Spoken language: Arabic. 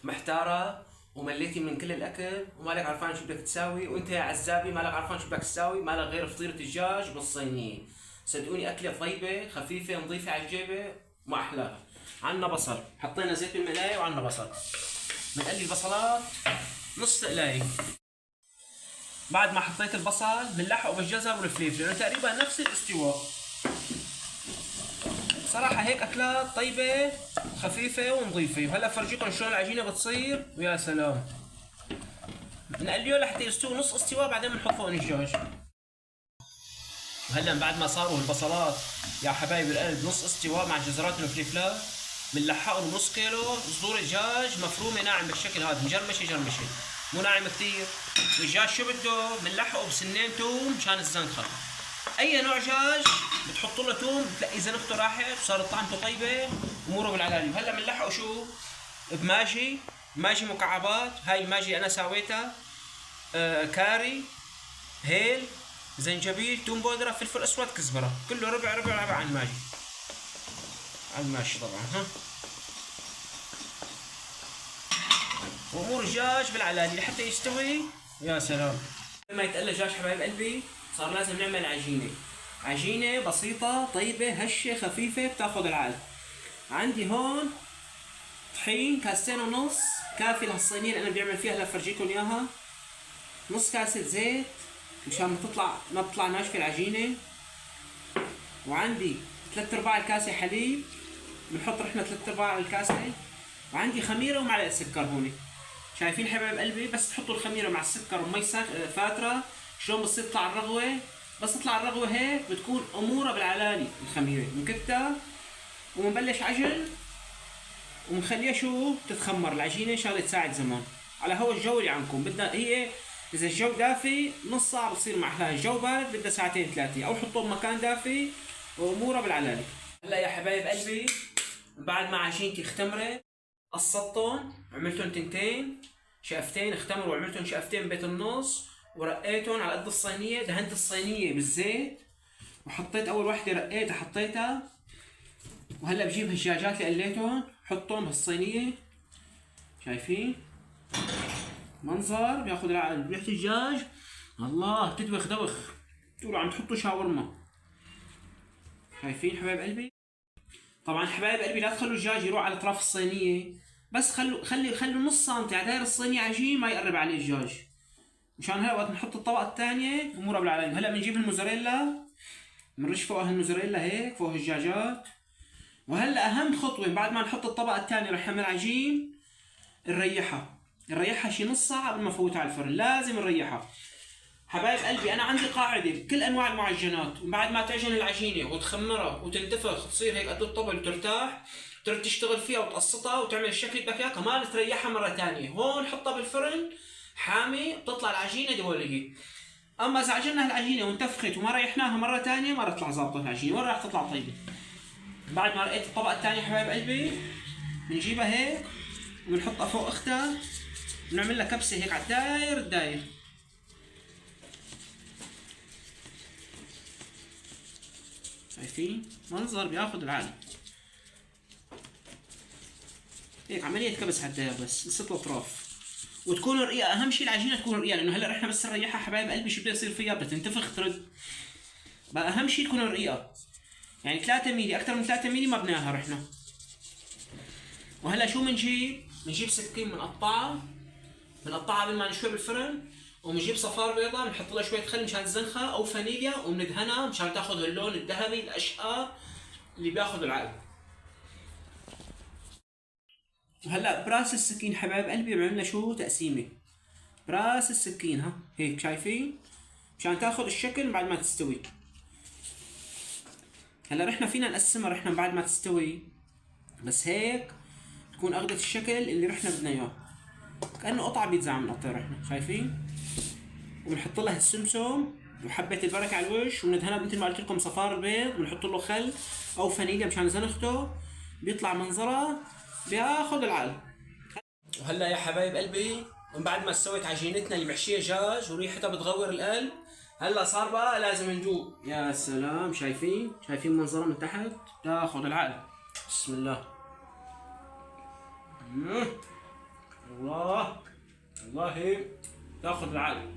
محتاره ومليتي من كل الاكل ومالك عرفان شو بدك تساوي، وانت يا عزابي مالك عرفان شو بدك تساوي، مالك غير فطيره الدجاج بالصينيه. صدقوني اكله طيبه خفيفه نظيفه على الجيبه ما احلاها. عنا بصل، حطينا زيت بالملايه وعنا بصل. بنقلي البصلات نص قلايه. بعد ما حطيت البصل بنلحقه بالجزر والفلفل لانه تقريبا نفس الاستواء. صراحة هيك أكلات طيبة خفيفة ونظيفة. وهلا فرجيكم شلون العجينة بتصير ويا سلام. بنقليه لحتى يستوي نص استواء بعدين بنحط فوق الدجاج. وهلا بعد ما صاروا البصلات يا حبايب القلب نص استواء مع الجزرات والفلفلات بنلحقهم نص كيلو صدور دجاج مفرومة ناعم بالشكل هذا، مجرمشة جرمشة مو ناعم كثير. والدجاج شو بده؟ بنلحقه بسنين توم مشان الزنخة. اي نوع دجاج بتحط له توم بتلاقي زنخته راحت وصارت طعمته طيبه اموره بالعلالي. وهلا بنلحقه شو؟ بماجي، ماجي مكعبات. هاي الماجي انا سويتها كاري، هيل، زنجبيل، توم بودره، فلفل اسود، كزبره، كله ربع ربع ربع عن الماجي. على الماشي طبعا ها. وامور الدجاج بالعلالي لحتى يستوي. يا سلام. لما يتقلى الدجاج حبايب قلبي صار لازم نعمل عجينه. عجينه بسيطه طيبه هشه خفيفه بتاخذ العقل. عندي هون طحين كاستين ونص كافي لهالصينيه اللي انا بدي اعمل فيها. هلا بفرجيكم اياها. نص كاسه زيت مشان ما بتطلع ناشفه العجينه. وعندي 3/4 الكاسه حليب، بنحط رحنا 3/4 الكاسه. وعندي خميره ومعلقه سكر هون. شايفين حبايب قلبي؟ بس تحطوا الخميره مع السكر ومي فاتره شلون بتصير تطلع الرغوه. بس تطلع الرغوه هيك بتكون اموره بالعلالي. الخميره مكتة ومنبلش عجن ومخليها شو تتخمر العجينه شغله تساعد زمان على هو الجو اللي عندكم. بدها هي اذا الجو دافي نص ساعه بتصير محلاها، الجو بارد بدها ساعتين ثلاثه، او حطوه بمكان دافي واموره بالعلالي. هلا يا حبايب قلبي بعد ما عجينتي اختمرت قصتهم عملتهم تنتين شقفتين، اختمروا وعملتهم شقفتين بيت النص ورقيتهم على قد الصينيه. دهنت الصينيه بالزيت وحطيت اول وحده رقيتها حطيتها. وهلا بجيب هالدجاجات اللي قليتهم حطهم بهالصينيه. شايفين منظر بياخذ ريحه الدجاج. الله تدوخ دوخ تقولوا عم تحطوا شاورما. شايفين حبايب قلبي؟ طبعا حبايب قلبي لا تخلوا الدجاج يروح على اطراف الصينيه، بس خلوا نص سنتي على داير الصينيه عجين ما يقرب عليه الدجاج. مشان هلا وقت نحط الطبقه الثانيه امورها بالعلالي. هلا بنجيب الموزاريلا بنرش فوقها الموزاريلا هيك فوق الدجاجات. وهلا اهم خطوه بعد ما نحط الطبقه الثانيه رح نعمل عجين نريحها شي نص ساعه قبل ما نفوتها على الفرن. لازم نريحها حبايب قلبي. انا عندي قاعده بكل انواع المعجنات بعد ما تعجن العجينه وتخمرها وتنتفخ تصير هيك قد الطبل وترتاح تقدر تشتغل فيها وتقسطها وتعمل الشكل اللي بدك اياه، كمان تريحها مره ثانيه. هون حطها بالفرن حامي بتطلع العجينه دوليه. اما اذا عجننا العجينه وانتفخت وما ريحناها مره ثانيه ما رح تطلع ظابطه العجينه ولا رح تطلع طيبه. بعد ما رقيت الطبقه الثانيه حبايب قلبي بنجيبها هيك وبنحطها فوق اختها بنعمل لها كبسه هيك على الداير. شايفين منظر بياخذ العقل. هيك عمليه كبس على الداير بس ست اطراف وتكون رقيقه. اهم شيء العجينه تكون رقيقه لانه هلا رحنا بس نريحها حبايب قلبي شو بده يصير فيها؟ بدها تنتفخ ترد. بقى اهم شيء تكون رقيقه يعني 3 ملي، اكثر من 3 ملي ما بناها رحنا. وهلا شو بنجيب سكين بنقطعها قبل ما نشوي بالفرن. وبنجيب صفار بيضاء بنحط لها شويه خل مشان الزنخه او فانيليا وبندهنها مشان تاخذ اللون الذهبي الاشقر اللي بياخذ العقل. وهلا براس السكين حبايب قلبي بعملنا شو تقسيمه. براس السكين ها هيك شايفين مشان تاخذ الشكل بعد ما تستوي. هلا رحنا فينا نقسمها رحنا بعد ما تستوي بس هيك تكون اخذت الشكل اللي رحنا بدنا اياه كانه قطعه بيتزا عم نقطع رحنا. شايفين؟ وبنحط لها السمسم وحبه البركه على الوش وبندهنها مثل ما قلت لكم صفار البيض بنحط له خل او فانيليا مشان زنخته بيطلع منظرها بياخذ العقل. وهلا يا حبايب قلبي من بعد ما استوت عجينتنا اللي محشيه دجاج وريحتها بتغور القلب هلا صار بقى لازم ندوق. يا سلام شايفين منظرها من تحت تاخذ العقل. بسم الله. الله والله تاخذ العقل.